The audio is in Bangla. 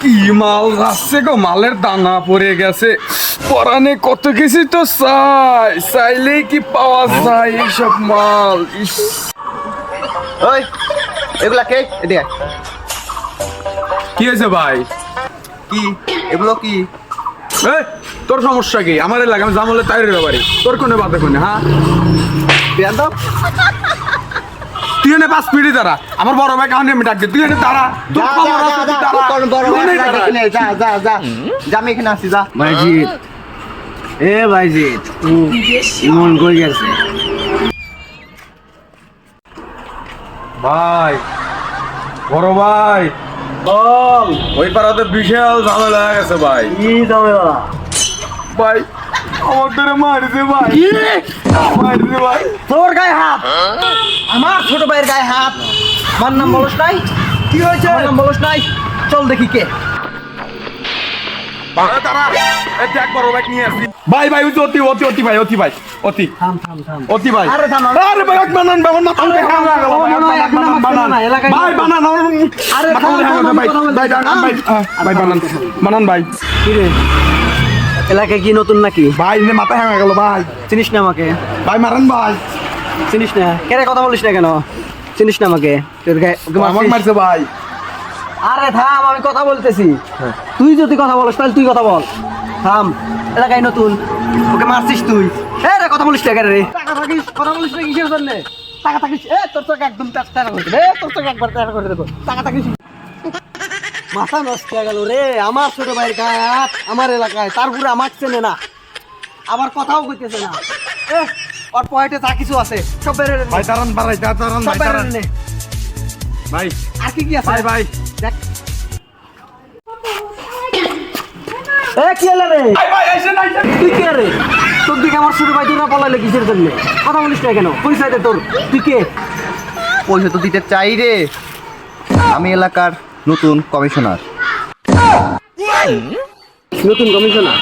কি মাল যাচ্ছে গো, মালের দানা পড়ে গেছে। পরানে কত কিছু তো চাইলেই কি পাওয়া যায় এইসব মাল। ইস, ওই এগুলা কে? এদিকে আয়। কি হয়েছে ভাই? কি এগুলো কি? এই, তোর সমস্যা কি? আমার এলাকা আমি জামলে তাইরের বাড়ি, তোর কোনে বাদে কোনে? হ্যাঁ, বেয়াদব। তুই এনে 5 মিনিট দাঁড়া, আমার বড় ভাই কাউন্টি আমি ডাকছি, তুই এনে দাঁড়া। তোর যা, খবর যা, আছে, যা, তুই যা, দাঁড়া। তোর বড় তুই ভাই এনে ডাকে দাঁড়া। কিনে, যা, যা, যা। যা, আমি এখানে আছি, যা। ভাইজিৎ, এ ভাইজিৎ, ইমন কই গেছে? ভাই, বড় ভাই, বল, ওই পাড়াতে বিশাল ঝামেলা হয়ে গেছে ভাই। কি ঝামেলা? ভাই, আমার ধরে মারিছে ভাই, মারিছে ভাই। তোর গায়ে হাত? আমার ছোট ভাইয়ের গায়ে হাত? আমার নাম বলস নাই? কি হয়েছে? আমার নাম বলস নাই? চল দেখি কে। দাঁড়া, এই দেখ বড় ভাই নিয়ে আসি। ভাই ভাই, ওই যে অতি অতি অতি ভাই, অতি ভাই, অতি থাম থাম থাম। অতি ভাই। আরে থাম, আরে ভাই, এক বানান বানান না, তাহলে হ্যাঁ হয়ে গেল ভাই, মনে হয় এখন আমার বানান চেনে না, এলাকায় ভাই, বানান আরে মাথা মনে হয় না ভাই, ভাই বানান ভাই, ভাই বানান বানান ভাই। কি রে, এলাকায় কি নতুন নাকি? ভাই নে মাথা হ্যাঁ হয়ে গেল ভাই, চিনিস না আমাকে? ভাই মারান ভাই। চিনিস না? কেন কথা বলিস না কেন? চিনিস না আমাকে? তোর গায়ে ওকে আমাকে মারছিস? মারছে ভাই। আরে থাম, আমি কথা বলতেছি। তুই যদি কথা বলিস তাহলে তুই কথা বল। থাম, এলাকায় নতুন, ওকে মারছিস তুই। এ রে, কথা বলিস না কেন রে? টাকা থাকিস, কথা বলিস না কিসের জন্য? টাকা থাকিস, এ তোর চোখ একদম টাকা করে দেবো, এ তোর চোখ একবার টাকা করে দেবো। টাকা থাকিস, মাথা নষ্ট হয়ে গেল রে। আমার ছোট ভাইয়ের গায়ে হাত, আমার এলাকায়, তারপরে আমাকে চেনে না, আবার কথাও কইতেছে না। এ ওর পয়েন্টে যা কিছু আছে সব বের করে নে। ভাই দাঁড়ান ভাই, দাঁড়ান সব ভাই, বের দাঁড়ান করে নে। ভাই, আর কি কি আছে ভাই ভাই, দেখ। এ কি হলো রে? ভাই ভাই আইসেন আইসেন। তুই কে রে? তোর দিকে আমার ছোট ভাই তোরা পলাইলে কিসের জন্য? কথা বলিস না কেন? পরিচয় দে তোর, তুই কে? পয়সা তো দিতে চাই রে। আমি এলাকার নতুন কমিশনার। নতুন কমিশনার?